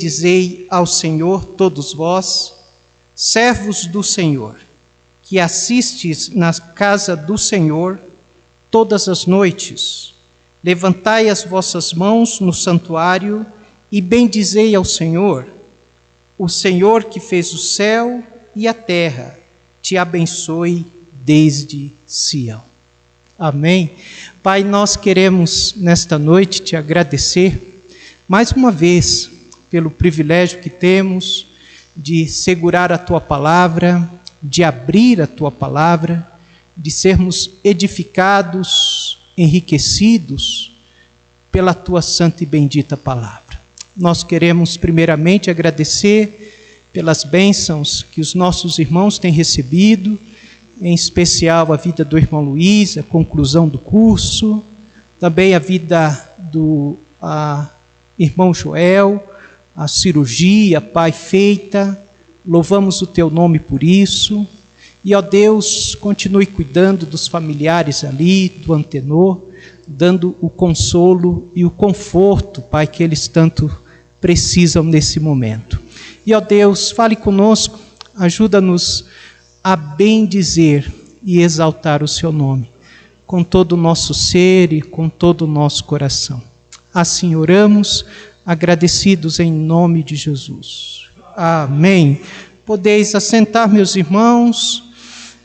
Dizei ao Senhor, todos vós, servos do Senhor, que assistes na casa do Senhor todas as noites. Levantai as vossas mãos no santuário e bendizei ao Senhor. O Senhor que fez o céu e a terra, te abençoe desde Sião. Amém. Pai, nós queremos nesta noite te agradecer mais uma vez pelo privilégio que temos de segurar a Tua palavra, de abrir a Tua palavra, de sermos edificados, enriquecidos pela Tua santa e bendita palavra. Nós queremos primeiramente agradecer pelas bênçãos que os nossos irmãos têm recebido, em especial a vida do irmão Luiz, a conclusão do curso, também a vida do irmão Joel, a cirurgia, Pai, feita. Louvamos o Teu nome por isso. E, ó Deus, continue cuidando dos familiares ali, do Antenor, dando o consolo e o conforto, Pai, que eles tanto precisam nesse momento. E, ó Deus, fale conosco, ajuda-nos a bendizer e exaltar o Seu nome, com todo o nosso ser e com todo o nosso coração. Assim oramos, agradecidos em nome de Jesus. Amém. Podeis assentar, meus irmãos.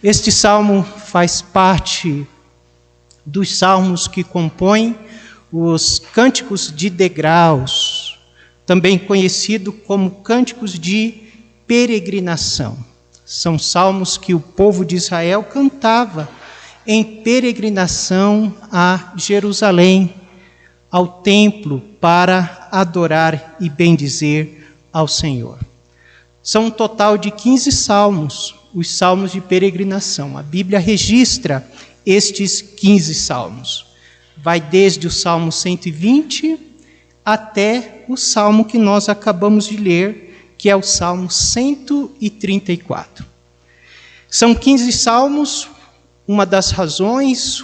Este salmo faz parte dos salmos que compõem os cânticos de degraus, também conhecido como cânticos de peregrinação. São salmos que o povo de Israel cantava em peregrinação a Jerusalém, ao templo, para adorar e bendizer ao Senhor. São um total de 15 salmos, os salmos de peregrinação. A Bíblia registra estes 15 salmos. Vai desde o Salmo 120 até o salmo que nós acabamos de ler, que é o Salmo 134. São 15 salmos. Uma das razões,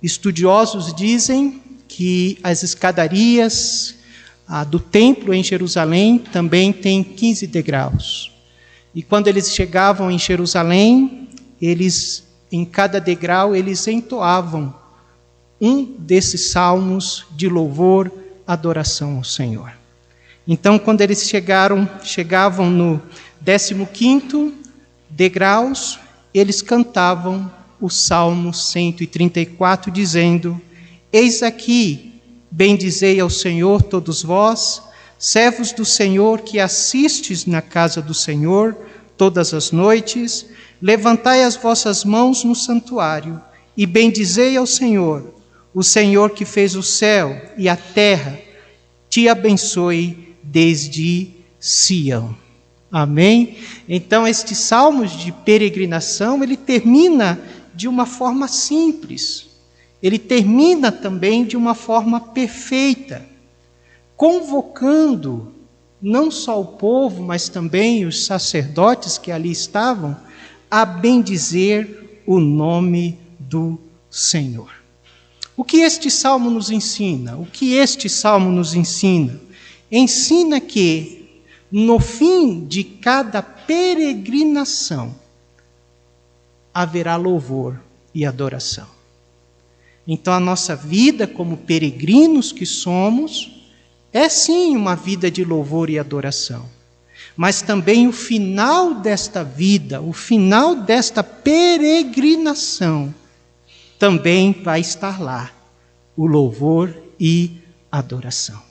estudiosos dizem que as escadarias do templo em Jerusalém também tem 15 degraus. E quando eles chegavam em Jerusalém, em cada degrau, eles entoavam um desses salmos de louvor, adoração ao Senhor. Então, quando eles chegavam no 15º degraus, eles cantavam o Salmo 134, dizendo: Eis aqui, bendizei ao Senhor todos vós, servos do Senhor que assistes na casa do Senhor todas as noites, levantai as vossas mãos no santuário e bendizei ao Senhor, o Senhor que fez o céu e a terra, te abençoe desde Sião. Amém? Então, estes salmos de peregrinação, ele termina de uma forma simples. Ele termina também de uma forma perfeita, convocando não só o povo, mas também os sacerdotes que ali estavam, a bendizer o nome do Senhor. O que este salmo nos ensina? O que este salmo nos ensina? Ensina que, no fim de cada peregrinação, haverá louvor e adoração. Então, a nossa vida como peregrinos que somos, é sim uma vida de louvor e adoração. Mas também o final desta vida, o final desta peregrinação, também vai estar lá, o louvor e adoração.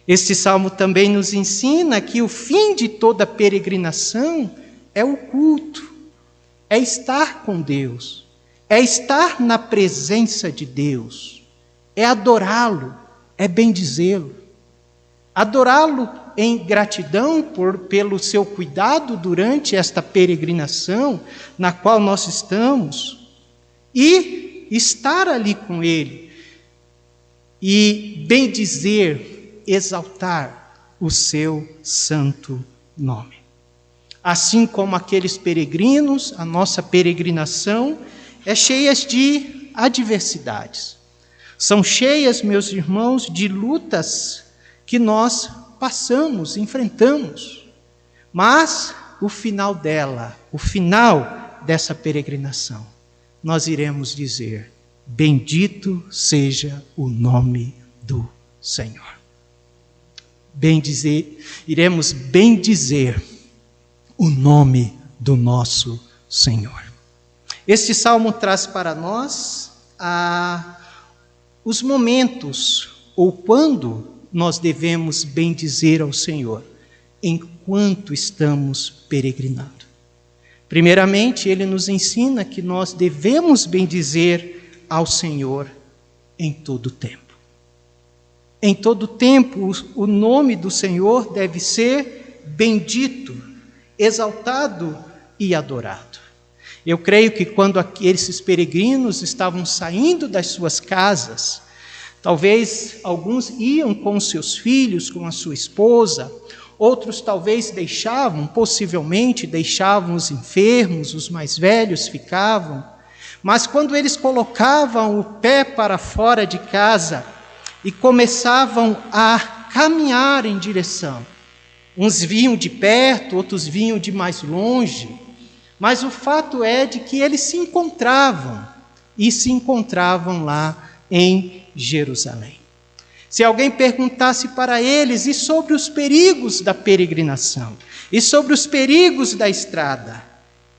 Este salmo também nos ensina que o fim de toda peregrinação é o culto, é estar com Deus, é estar na presença de Deus, é adorá-lo, é bendizê-lo. Adorá-lo em gratidão pelo seu cuidado durante esta peregrinação na qual nós estamos, e estar ali com Ele, e bendizer, exaltar o seu santo nome. Assim como aqueles peregrinos, a nossa peregrinação é cheia de adversidades. São cheias, meus irmãos, de lutas que nós passamos, enfrentamos. Mas o final dela, o final dessa peregrinação, nós iremos dizer: bendito seja o nome do Senhor. Iremos bendizer o nome do nosso Senhor. Este salmo traz para nós os momentos, ou quando nós devemos bendizer ao Senhor, enquanto estamos peregrinando. Primeiramente, ele nos ensina que nós devemos bendizer ao Senhor em todo o tempo. Em todo o tempo, o nome do Senhor deve ser bendito, exaltado e adorado. Eu creio que quando esses peregrinos estavam saindo das suas casas, talvez alguns iam com seus filhos, com a sua esposa, outros talvez possivelmente deixavam os enfermos, os mais velhos ficavam, mas quando eles colocavam o pé para fora de casa e começavam a caminhar em direção, uns vinham de perto, outros vinham de mais longe, mas o fato é de que eles se encontravam lá em Jerusalém. Se alguém perguntasse para eles e sobre os perigos da peregrinação, e sobre os perigos da estrada,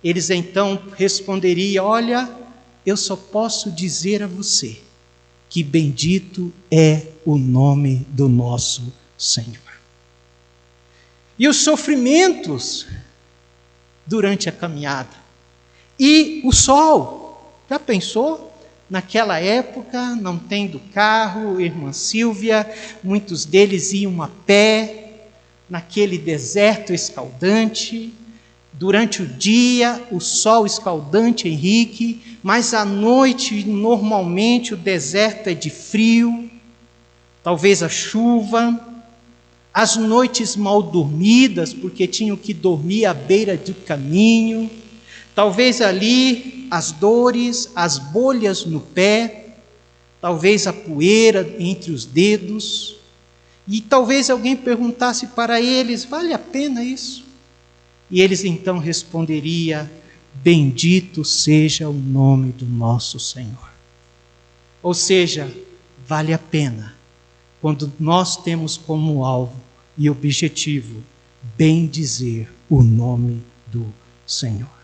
eles então responderiam: olha, eu só posso dizer a você que bendito é o nome do nosso Senhor. E os sofrimentos durante a caminhada, e o sol, já pensou? Naquela época, não tendo carro, irmã Silvia, muitos deles iam a pé, naquele deserto escaldante. Durante o dia, o sol escaldante, Henrique, mas à noite, normalmente, o deserto é de frio, talvez a chuva, as noites mal dormidas, porque tinham que dormir à beira do caminho, talvez ali as dores, as bolhas no pé, talvez a poeira entre os dedos, e talvez alguém perguntasse para eles: vale a pena isso? E eles então responderiam: bendito seja o nome do nosso Senhor. Ou seja, vale a pena quando nós temos como alvo e objetivo bendizer o nome do Senhor.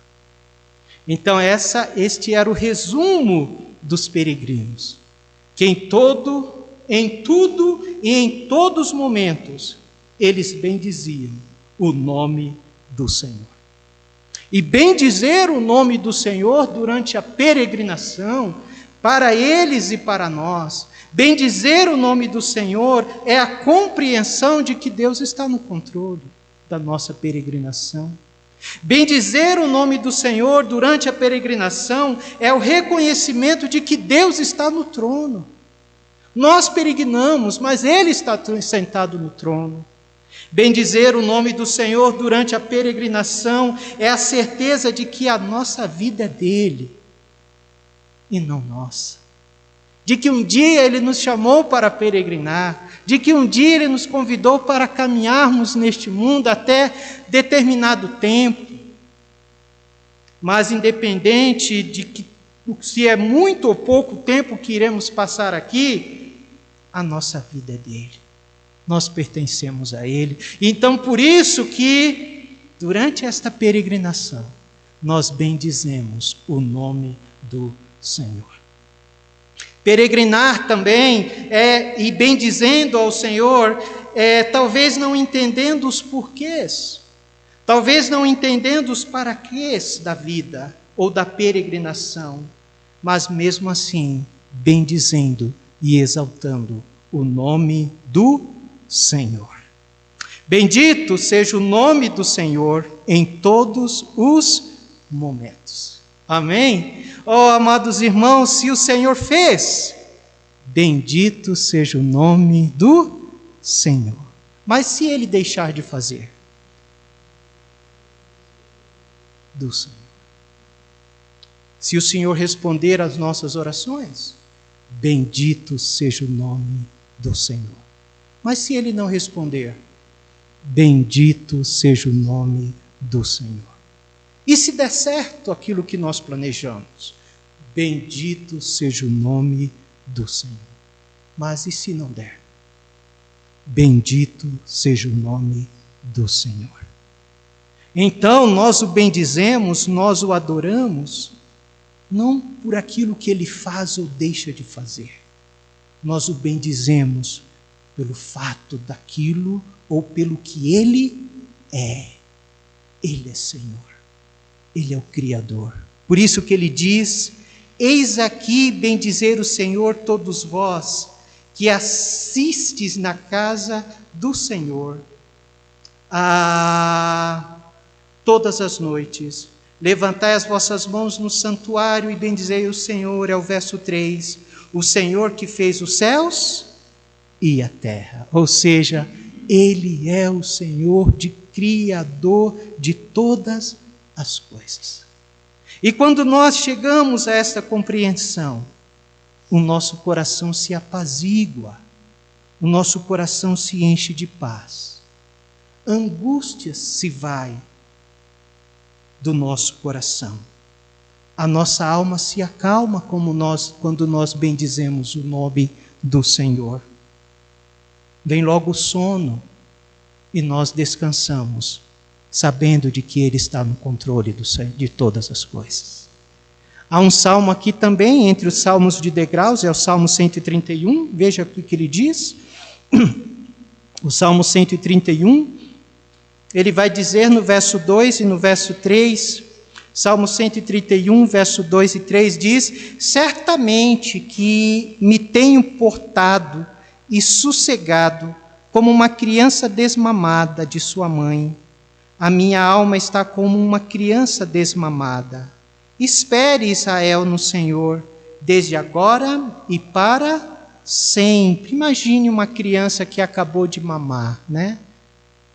Então este era o resumo dos peregrinos, que em tudo e em todos os momentos eles bendiziam o nome do Senhor. E bendizer o nome do Senhor durante a peregrinação, para eles e para nós, bendizer o nome do Senhor é a compreensão de que Deus está no controle da nossa peregrinação. Bendizer o nome do Senhor durante a peregrinação é o reconhecimento de que Deus está no trono. Nós peregrinamos, mas Ele está sentado no trono. Bendizer o nome do Senhor durante a peregrinação é a certeza de que a nossa vida é dele e não nossa. De que um dia Ele nos chamou para peregrinar, de que um dia Ele nos convidou para caminharmos neste mundo até determinado tempo. Mas independente de que, se é muito ou pouco tempo que iremos passar aqui, a nossa vida é dele. Nós pertencemos a Ele. Então, por isso que, durante esta peregrinação, nós bendizemos o nome do Senhor. Peregrinar também e bendizendo ao Senhor, talvez não entendendo os porquês, talvez não entendendo os paraquês da vida ou da peregrinação, mas mesmo assim, bendizendo e exaltando o nome do Senhor. Bendito seja o nome do Senhor em todos os momentos. Amém? Oh, amados irmãos, se o Senhor fez, bendito seja o nome do Senhor. Mas se Ele deixar de fazer, do Senhor. Se o Senhor responder às nossas orações, bendito seja o nome do Senhor. Mas se ele não responder, bendito seja o nome do Senhor. E se der certo aquilo que nós planejamos, bendito seja o nome do Senhor. Mas e se não der? Bendito seja o nome do Senhor. Então nós o bendizemos, nós o adoramos, não por aquilo que ele faz ou deixa de fazer. Nós o bendizemos pelo fato daquilo ou pelo que ele é. Ele é Senhor. Ele é o Criador. Por isso que ele diz: eis aqui bendizer o Senhor todos vós, que assistes na casa do Senhor todas as noites. Levantai as vossas mãos no santuário e bendizei o Senhor. É o verso 3. O Senhor que fez os céus e a terra. Ou seja, ele é o Senhor Criador de todas as coisas. E quando nós chegamos a esta compreensão, o nosso coração se apazigua, o nosso coração se enche de paz. A angústia se vai do nosso coração. A nossa alma se acalma quando nós bendizemos o nome do Senhor. Vem logo o sono e nós descansamos, sabendo de que Ele está no controle de todas as coisas. Há um salmo aqui também, entre os salmos de degraus, é o Salmo 131, veja o que ele diz. O Salmo 131, ele vai dizer no verso 2 e no verso 3, Salmo 131, verso 2 e 3 diz: certamente que me tenho portado e sossegado como uma criança desmamada de sua mãe. A minha alma está como uma criança desmamada. Espere, Israel, no Senhor, desde agora e para sempre. Imagine uma criança que acabou de mamar, né?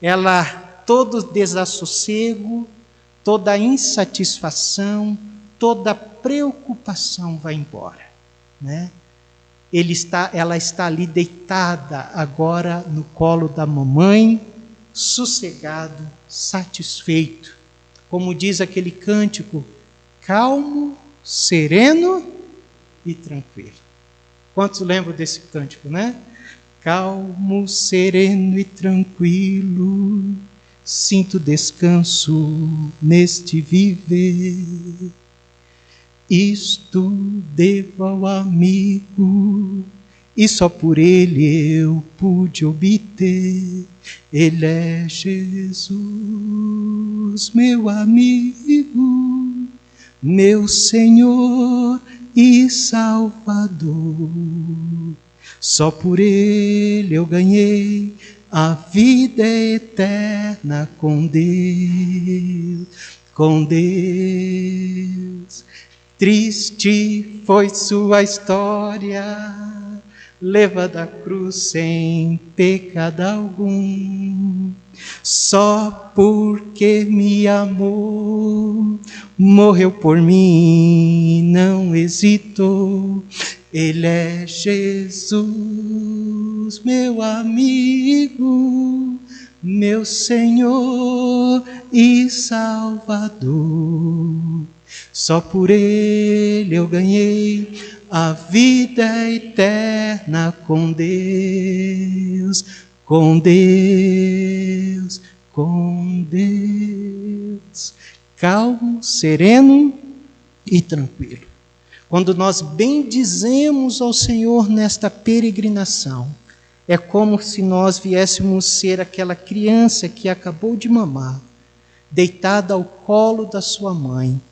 Ela, todo desassossego, toda insatisfação, toda preocupação vai embora, né? Ela está ali deitada agora no colo da mamãe, sossegado, satisfeito. Como diz aquele cântico, calmo, sereno e tranquilo. Quantos lembram desse cântico, né? Calmo, sereno e tranquilo, sinto descanso neste viver. Isto devo ao amigo, e só por ele eu pude obter. Ele é Jesus, meu amigo, meu Senhor e Salvador. Só por ele eu ganhei a vida eterna com Deus, com Deus. Triste foi sua história, levada à cruz sem pecado algum. Só porque me amou, morreu por mim, não hesitou. Ele é Jesus, meu amigo, meu Senhor e Salvador. Só por ele eu ganhei a vida eterna com Deus, com Deus, com Deus. Calmo, sereno e tranquilo. Quando nós bendizemos ao Senhor nesta peregrinação, é como se nós viéssemos ser aquela criança que acabou de mamar, deitada ao colo da sua mãe,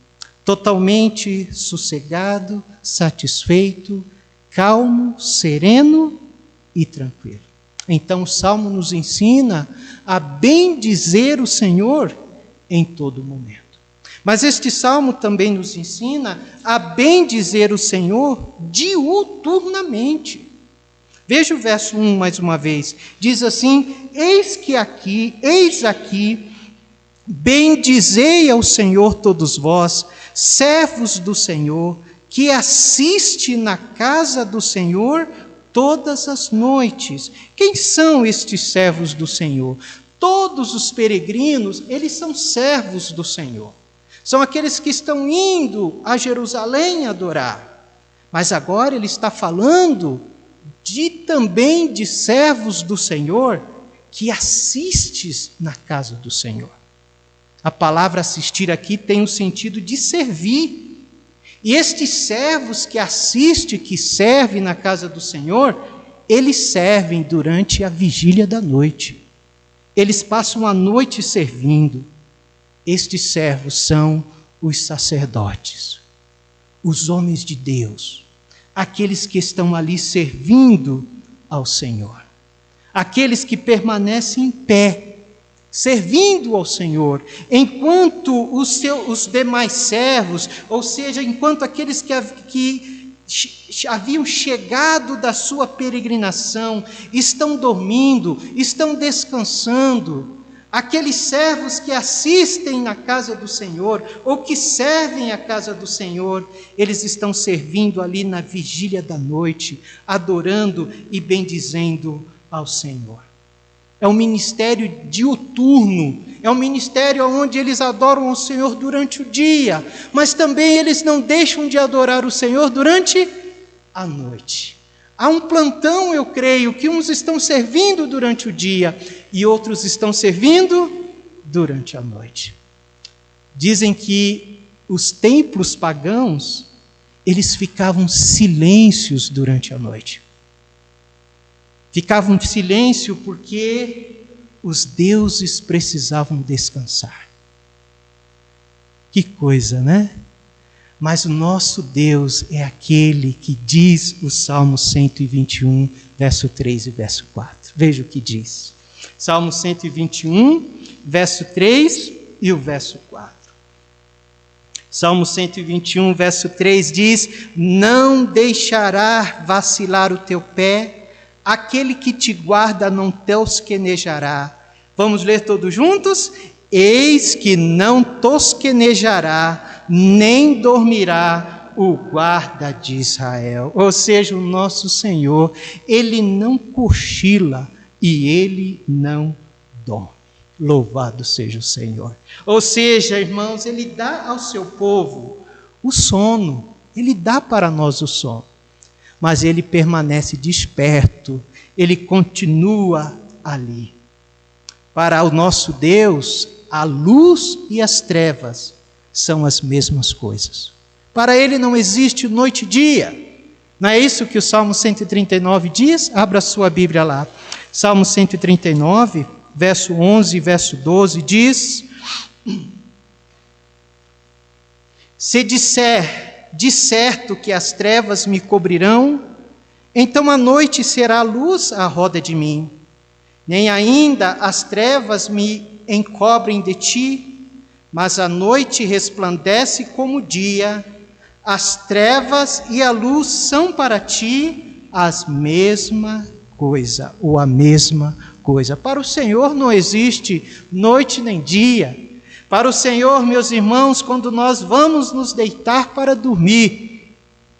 totalmente sossegado, satisfeito, calmo, sereno e tranquilo. Então o Salmo nos ensina a bendizer o Senhor em todo momento. Mas este Salmo também nos ensina a bendizer o Senhor diuturnamente. Veja o verso 1 mais uma vez. Diz assim: eis aqui, bendizei ao Senhor todos vós, servos do Senhor, que assiste na casa do Senhor todas as noites. Quem são estes servos do Senhor? Todos os peregrinos, eles são servos do Senhor. São aqueles que estão indo a Jerusalém adorar. Mas agora ele está falando também de servos do Senhor que assistes na casa do Senhor. A palavra assistir aqui tem o sentido de servir. E estes servos que assistem, que servem na casa do Senhor, eles servem durante a vigília da noite. Eles passam a noite servindo. Estes servos são os sacerdotes, os homens de Deus, aqueles que estão ali servindo ao Senhor, aqueles que permanecem em pé, servindo ao Senhor, enquanto os demais servos, ou seja, enquanto aqueles que haviam chegado da sua peregrinação, estão dormindo, estão descansando. Aqueles servos que assistem na casa do Senhor, ou que servem a casa do Senhor, eles estão servindo ali na vigília da noite, adorando e bendizendo ao Senhor. É um ministério diuturno, é um ministério onde eles adoram o Senhor durante o dia, mas também eles não deixam de adorar o Senhor durante a noite. Há um plantão, eu creio, que uns estão servindo durante o dia e outros estão servindo durante a noite. Dizem que os templos pagãos, eles ficavam silêncios durante a noite. Ficavam em silêncio porque os deuses precisavam descansar. Que coisa, né? Mas o nosso Deus é aquele que diz o Salmo 121, verso 3 e verso 4. Veja o que diz. Salmo 121, verso 3 e o verso 4. Salmo 121, verso 3 diz: não deixará vacilar o teu pé, aquele que te guarda não tosquenejará. Vamos ler todos juntos? Eis que não tosquenejará, nem dormirá o guarda de Israel. Ou seja, o nosso Senhor, Ele não cochila e Ele não dorme. Louvado seja o Senhor. Ou seja, irmãos, Ele dá ao seu povo o sono. Ele dá para nós o sono. Mas Ele permanece desperto. Ele continua ali. Para o nosso Deus, a luz e as trevas são as mesmas coisas. Para Ele não existe noite e dia. Não é isso que o Salmo 139 diz? Abra sua Bíblia lá. Salmo 139, verso 11 e verso 12 diz: se disser, de certo que as trevas me cobrirão, então a noite será luz à roda de mim. Nem ainda as trevas me encobrem de ti, mas a noite resplandece como o dia, as trevas e a luz são para ti a mesma coisa, ou a mesma coisa. Para o Senhor não existe noite nem dia. Para o Senhor, meus irmãos, quando nós vamos nos deitar para dormir,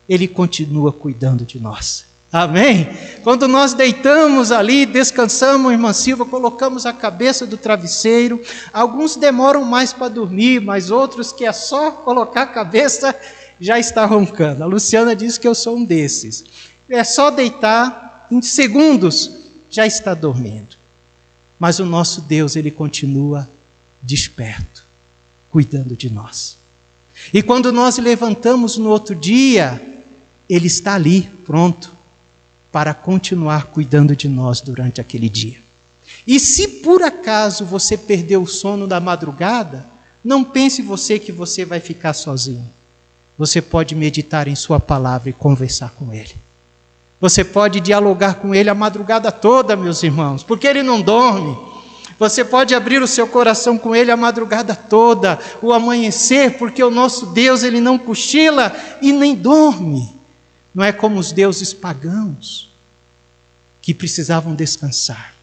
Ele continua cuidando de nós. Amém? Quando nós deitamos ali, descansamos, irmã Silva, colocamos a cabeça do travesseiro, alguns demoram mais para dormir, mas outros que é só colocar a cabeça, já está roncando. A Luciana disse que eu sou um desses. É só deitar, em segundos, já está dormindo. Mas o nosso Deus, Ele continua desperto, cuidando de nós. E quando nós levantamos no outro dia, Ele está ali, pronto, para continuar cuidando de nós durante aquele dia. E se por acaso você perdeu o sono da madrugada, não pense você que você vai ficar sozinho. Você pode meditar em sua palavra e conversar com Ele. Você pode dialogar com Ele a madrugada toda, meus irmãos, porque Ele não dorme. Você pode abrir o seu coração com Ele a madrugada toda, o amanhecer, porque o nosso Deus, Ele não cochila e nem dorme. Não é como os deuses pagãos, que precisavam descansar.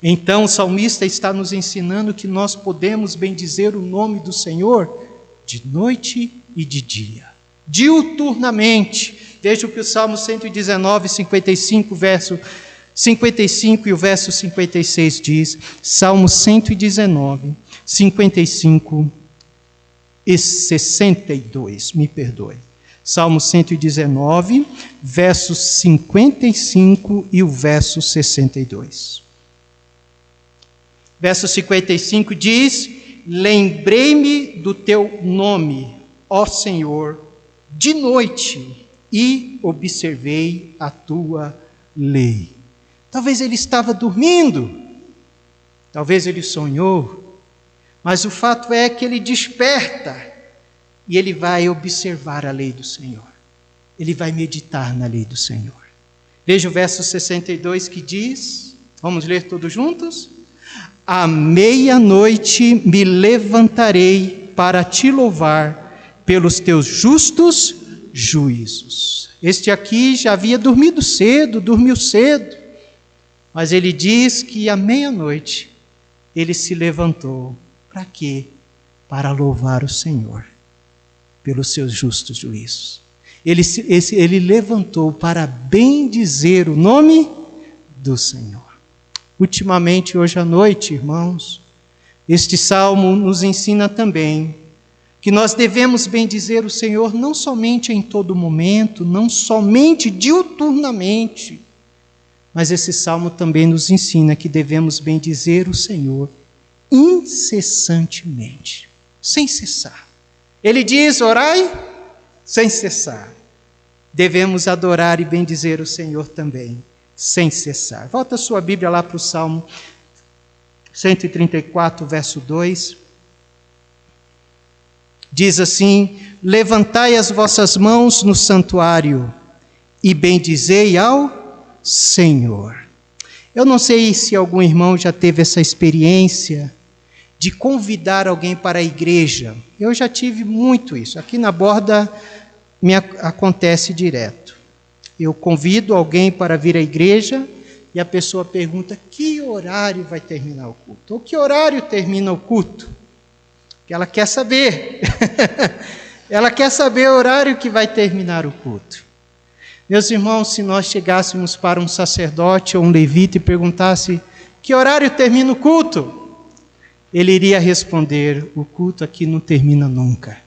Então o salmista está nos ensinando que nós podemos bendizer o nome do Senhor de noite e de dia, diuturnamente, Veja o que o Salmo 119, 55, verso 55 e o verso 56 diz. Salmo 119, 55 e 62, me perdoe. Salmo 119, versos 55 e o verso 62. Verso 55 diz: lembrei-me do teu nome, ó Senhor, de noite, e observei a tua lei. Talvez ele estava dormindo, talvez ele sonhou, mas o fato é que ele desperta e ele vai observar a lei do Senhor. Ele vai meditar na lei do Senhor. Veja o verso 62 que diz, vamos ler todos juntos? À meia-noite me levantarei para te louvar pelos teus justos juízos. Este aqui já havia dormiu cedo, mas ele diz que à meia-noite ele se levantou. Para quê? Para louvar o Senhor pelos seus justos juízos. Ele levantou para bendizer o nome do Senhor. Ultimamente, hoje à noite, irmãos, este salmo nos ensina também que nós devemos bendizer o Senhor não somente em todo momento, não somente diuturnamente, mas esse salmo também nos ensina que devemos bendizer o Senhor incessantemente, sem cessar. Ele diz, orai sem cessar. Devemos adorar e bendizer o Senhor também, sem cessar. Volta a sua Bíblia lá para o Salmo 134, verso 2. Diz assim: levantai as vossas mãos no santuário e bendizei ao Senhor. Eu não sei se algum irmão já teve essa experiência de convidar alguém para a igreja. Eu já tive muito isso. Aqui na Borda acontece direto. Eu convido alguém para vir à igreja e a pessoa pergunta: que horário vai terminar o culto? Ou que horário termina o culto? Que ela quer saber. Ela quer saber o horário que vai terminar o culto. Meus irmãos, se nós chegássemos para um sacerdote ou um levita e perguntasse: que horário termina o culto? Ele iria responder: o culto aqui não termina nunca.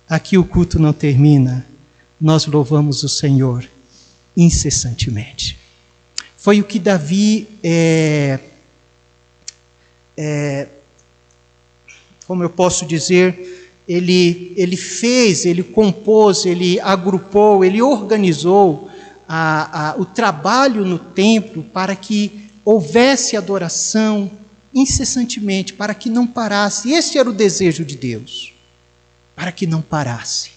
Aqui o culto não termina. Nós louvamos o Senhor incessantemente. Foi o que Davi, como eu posso dizer, ele fez, ele compôs, ele agrupou, ele organizou o trabalho no templo para que houvesse adoração incessantemente, para que não parasse. Esse era o desejo de Deus, para que não parasse.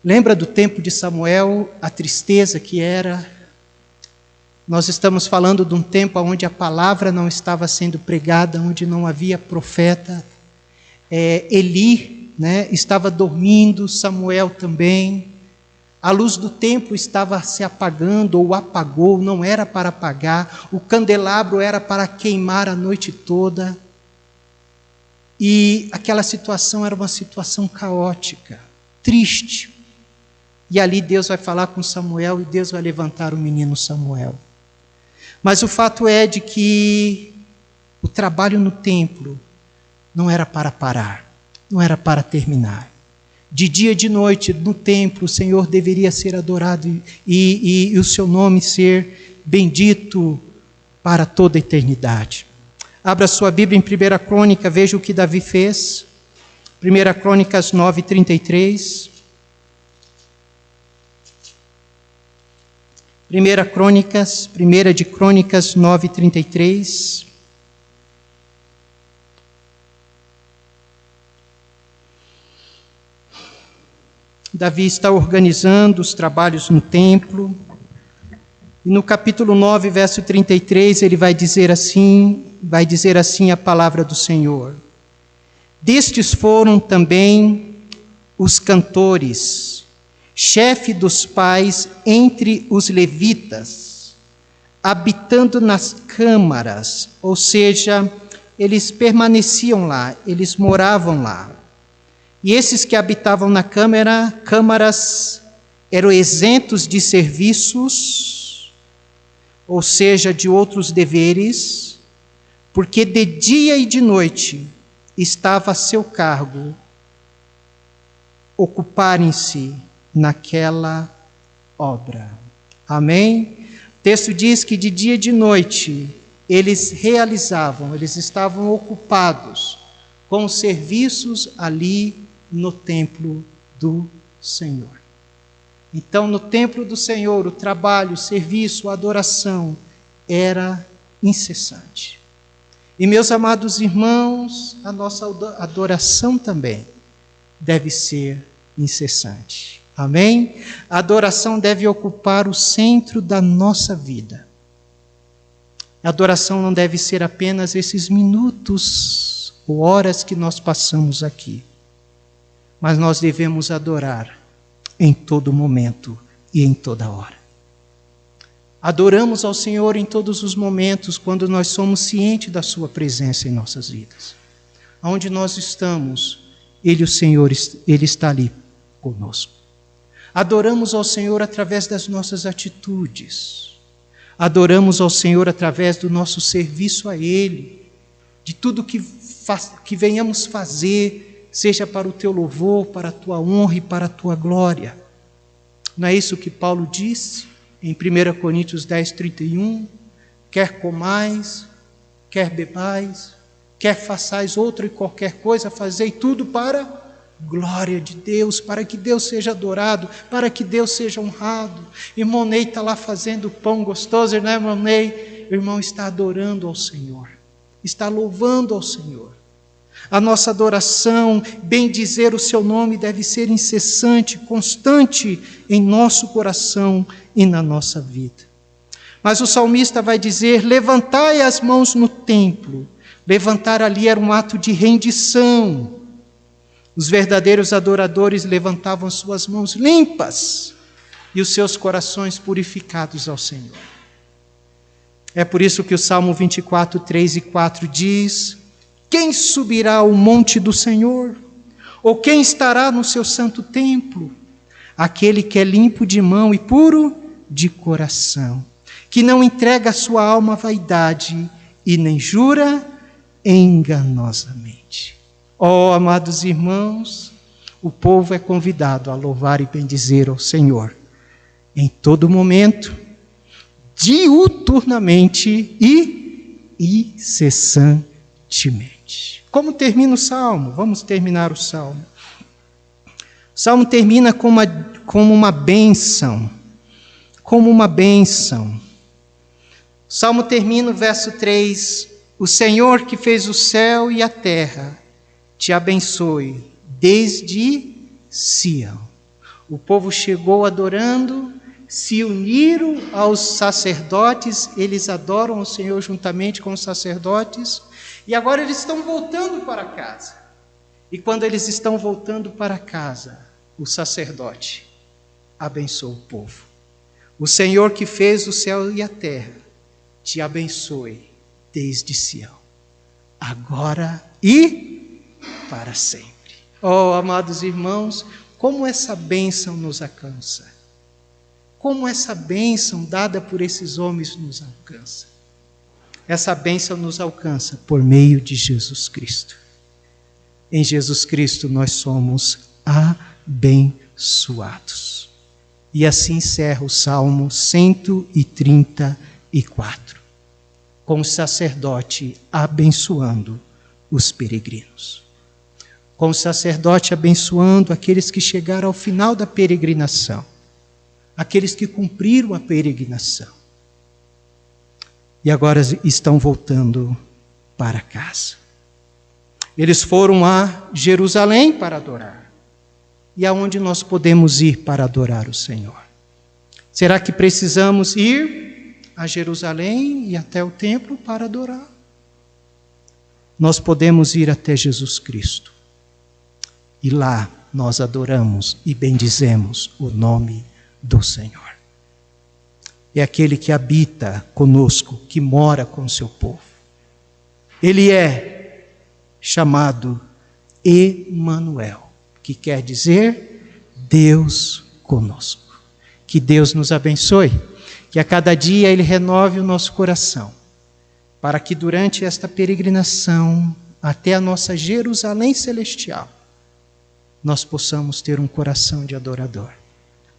Lembra do tempo de Samuel, a tristeza que era? Nós estamos falando de um tempo onde a palavra não estava sendo pregada, onde não havia profeta. Eli, estava dormindo, Samuel também. A luz do templo estava se apagando, ou apagou, não era para apagar. O candelabro era para queimar a noite toda. E aquela situação era uma situação caótica, triste. E ali Deus vai falar com Samuel e Deus vai levantar o menino Samuel. Mas o fato é de que o trabalho no templo não era para parar, não era para terminar. De dia e de noite, no templo, o Senhor deveria ser adorado e o seu nome ser bendito para toda a eternidade. Abra sua Bíblia em 1 Crônica, veja o que Davi fez. 1 Crônicas 9:33. 1 de Crônicas 9:33. Davi está organizando os trabalhos no templo. E no capítulo 9, verso 33, ele vai dizer assim a palavra do Senhor. Destes foram também os cantores, chefe dos pais entre os levitas, habitando nas câmaras, ou seja, eles permaneciam lá, eles moravam lá. E esses que habitavam na câmaras eram isentos de serviços, ou seja, de outros deveres, porque de dia e de noite estava a seu cargo ocuparem-se naquela obra. Amém? O texto diz que de dia e de noite eles estavam ocupados com os serviços ali no templo do Senhor. Então, no templo do Senhor, o trabalho, o serviço, a adoração era incessante. E, meus amados irmãos, a nossa adoração também deve ser incessante. Amém? A adoração deve ocupar o centro da nossa vida. A adoração não deve ser apenas esses minutos ou horas que nós passamos aqui, mas nós devemos adorar em todo momento e em toda hora. Adoramos ao Senhor em todos os momentos quando nós somos cientes da sua presença em nossas vidas. Aonde nós estamos, Ele, o Senhor, Ele está ali conosco. Adoramos ao Senhor através das nossas atitudes. Adoramos ao Senhor através do nosso serviço a Ele, de tudo que venhamos fazer, seja para o Teu louvor, para a Tua honra e para a Tua glória. Não é isso que Paulo disse em 1 Coríntios 10, 31? Quer comais, quer bebais, quer façais outra e qualquer coisa, fazei tudo para a glória de Deus, para que Deus seja adorado, para que Deus seja honrado. Irmão Ney está lá fazendo pão gostoso, não é, irmão Ney? O irmão está adorando ao Senhor, está louvando ao Senhor. A nossa adoração, bendizer o seu nome, deve ser incessante, constante em nosso coração e na nossa vida. Mas o salmista vai dizer: levantai as mãos no templo. Levantar ali era um ato de rendição. Os verdadeiros adoradores levantavam suas mãos limpas e os seus corações purificados ao Senhor. É por isso que o Salmo 24, 3 e 4 diz: quem subirá ao monte do Senhor? Ou quem estará no seu santo templo? Aquele que é limpo de mão e puro de coração, que não entrega a sua alma à vaidade e nem jura enganosamente. Oh, amados irmãos, o povo é convidado a louvar e bendizer ao Senhor em todo momento, diuturnamente e incessantemente. Como termina o Salmo? Vamos terminar o Salmo. O Salmo termina como uma bênção. Como uma bênção. O Salmo termina no verso 3: o Senhor que fez o céu e a terra te abençoe desde Sião. O povo chegou adorando, se uniram aos sacerdotes, eles adoram o Senhor juntamente com os sacerdotes, e agora eles estão voltando para casa. E quando eles estão voltando para casa, o sacerdote abençoa o povo. O Senhor que fez o céu e a terra te abençoe desde Sião, agora e para sempre. Oh, amados irmãos, como essa bênção nos alcança. Como essa bênção dada por esses homens nos alcança. Essa bênção nos alcança por meio de Jesus Cristo. Em Jesus Cristo nós somos abençoados. E assim encerra o Salmo 134, com o sacerdote abençoando os peregrinos. Com o sacerdote abençoando aqueles que chegaram ao final da peregrinação, aqueles que cumpriram a peregrinação e agora estão voltando para casa. Eles foram a Jerusalém para adorar. E aonde nós podemos ir para adorar o Senhor? Será que precisamos ir a Jerusalém e até o templo para adorar? Nós podemos ir até Jesus Cristo. E lá nós adoramos e bendizemos o nome do Senhor. É aquele que habita conosco, que mora com o seu povo. Ele é chamado Emanuel, que quer dizer Deus conosco. Que Deus nos abençoe, que a cada dia Ele renove o nosso coração, para que durante esta peregrinação até a nossa Jerusalém celestial, nós possamos ter um coração de adorador.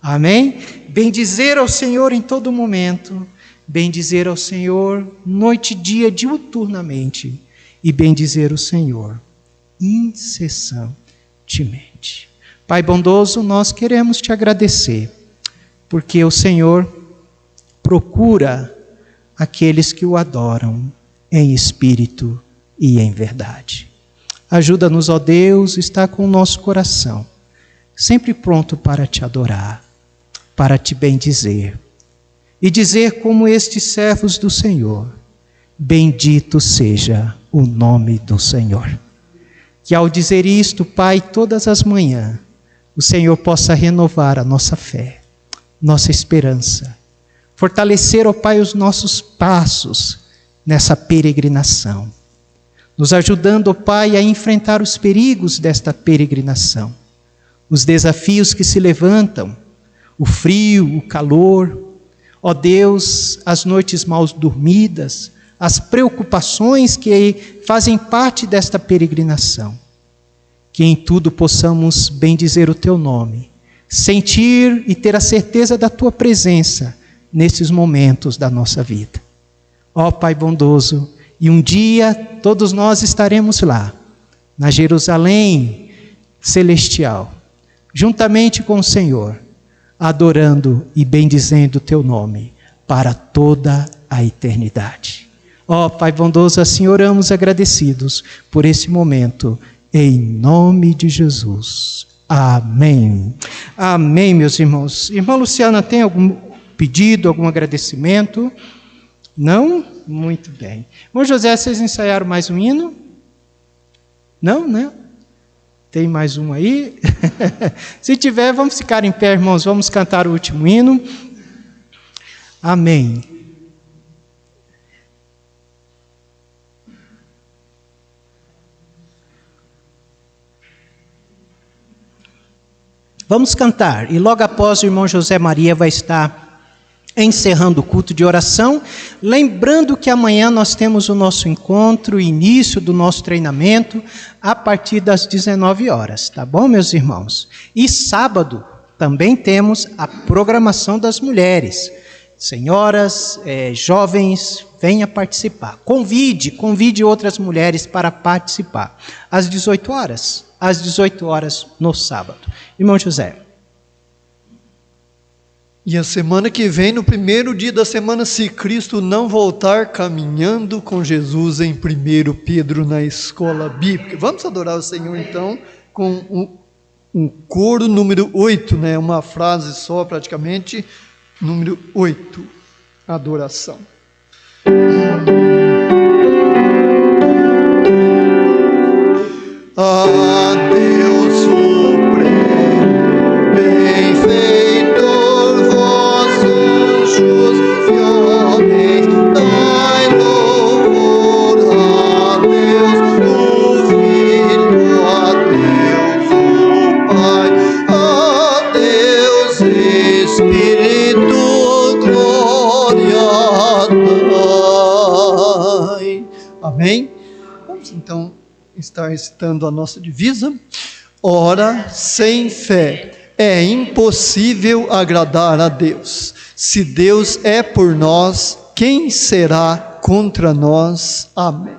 Amém? Bendizer ao Senhor em todo momento, bendizer ao Senhor noite e dia diuturnamente, e bendizer o Senhor incessantemente. Pai bondoso, nós queremos te agradecer, porque o Senhor procura aqueles que o adoram em espírito e em verdade. Ajuda-nos, ó Deus, está com o nosso coração sempre pronto para te adorar, para te bendizer e dizer como estes servos do Senhor: bendito seja o nome do Senhor. Que ao dizer isto, Pai, todas as manhãs, o Senhor possa renovar a nossa fé, nossa esperança, fortalecer, ó Pai, os nossos passos nessa peregrinação, nos ajudando, ó Pai, a enfrentar os perigos desta peregrinação, os desafios que se levantam, o frio, o calor, ó Deus, as noites mal dormidas, as preocupações que fazem parte desta peregrinação. Que em tudo possamos bendizer o Teu nome, sentir e ter a certeza da Tua presença nesses momentos da nossa vida. Ó Pai bondoso, e um dia todos nós estaremos lá, na Jerusalém celestial, juntamente com o Senhor, adorando e bendizendo o Teu nome para toda a eternidade. Ó Pai bondoso, assim oramos agradecidos por esse momento, em nome de Jesus. Amém. Amém, meus irmãos. Irmã Luciana, tem algum pedido, algum agradecimento? Não? Muito bem. Irmão José, vocês ensaiaram mais um hino? Não, né? Tem mais um aí? Se tiver, vamos ficar em pé, irmãos, vamos cantar o último hino. Amém. Vamos cantar, e logo após o irmão José Maria vai estar encerrando o culto de oração, lembrando que amanhã nós temos o nosso encontro, o início do nosso treinamento, a partir das 19 horas, tá bom, meus irmãos? E sábado também temos a programação das mulheres. Senhoras, jovens, venha participar. Convide outras mulheres para participar. Às 18 horas. Às 18 horas no sábado. Irmão José. E a semana que vem, no primeiro dia da semana, se Cristo não voltar, caminhando com Jesus em 1 Pedro na escola bíblica. Vamos adorar o Senhor então com um coro número 8, né? Uma frase só praticamente, número 8, adoração. A Deus supremo, benfeitor, vossos justos homens, dai louvor a Deus, o Filho, a Deus, o Pai, a Deus, Espírito, glória dai. Amém? Vamos então estar recitando a nossa divisa. Ora, sem fé é impossível agradar a Deus. Se Deus é por nós, quem será contra nós? Amém.